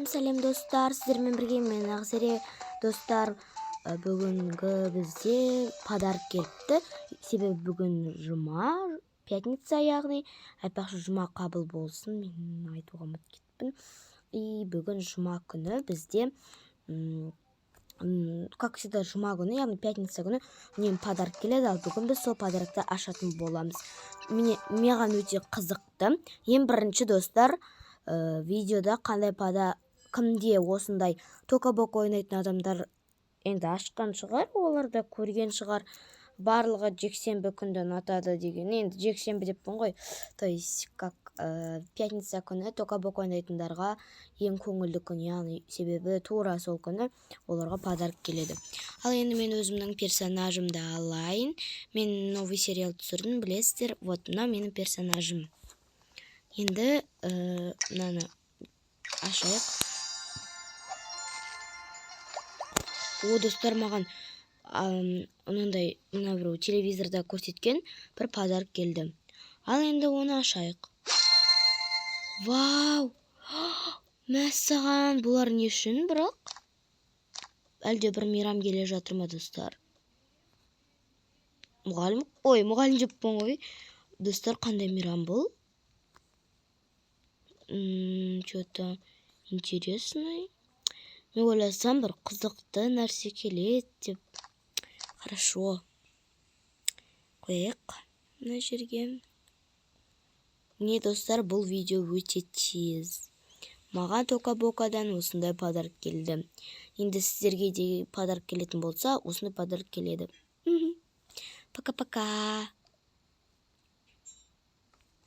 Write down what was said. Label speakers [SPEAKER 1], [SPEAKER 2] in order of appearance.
[SPEAKER 1] Сәлем достар, сіздермен бірге мен Ақсере. Достар, бүгінгі бізде подарок келіпті. Себебі бүгін жұма, пятница, яғни айтпақшы жұма қабыл болсын, мен айтуға ұмытып кеттім. И бүгін жұма күні бізде как всегда жұма күні, яғни пятница күні үнемі подарок келеді, ал бүгін біз сол подарокты ашатын боламыз. Маған өте қызықты. Ең бірінші достар, видеода қандай кімде осындай токабок ойнайтын адамдар енді ашқан шығар, олар да көрген шығар. Барлығы жексенбі күнді ұнатады деген. Енді жексенбі деппін ғой. То есть как пятница күні токабок ойнайтындарға ең көңілді күн, яғни себебі тура сол күні оларға подарок келеді. Ал енді мен өзімнің персонажымды алайын. Мен новый сериал түсірдім, білесіздер. Вот, мына менің персонажым. Енді мынаны ашайық. О, достар, маған мынандай біреу телевизорда көрсеткен бір подарок келді. Ал енді оны ашайық. Вау! Мәссаған, бұлар не үшін бірақ? Әлде бір мейрам келе жатыр ма, достар? Мұғалім деппін ғой. Достар, қандай мейрам бұл? Что-то интересный. Мен ойласам бір қызықты нәрсе келеді деп. Хорошо. Қояйық мына жерге. Міне, достар, бұл видео өте тез. Маған токабокадан осындай подарок келді. Енді сіздерге де подарок келетін болса, осындай подарок келеді. Пока-пока.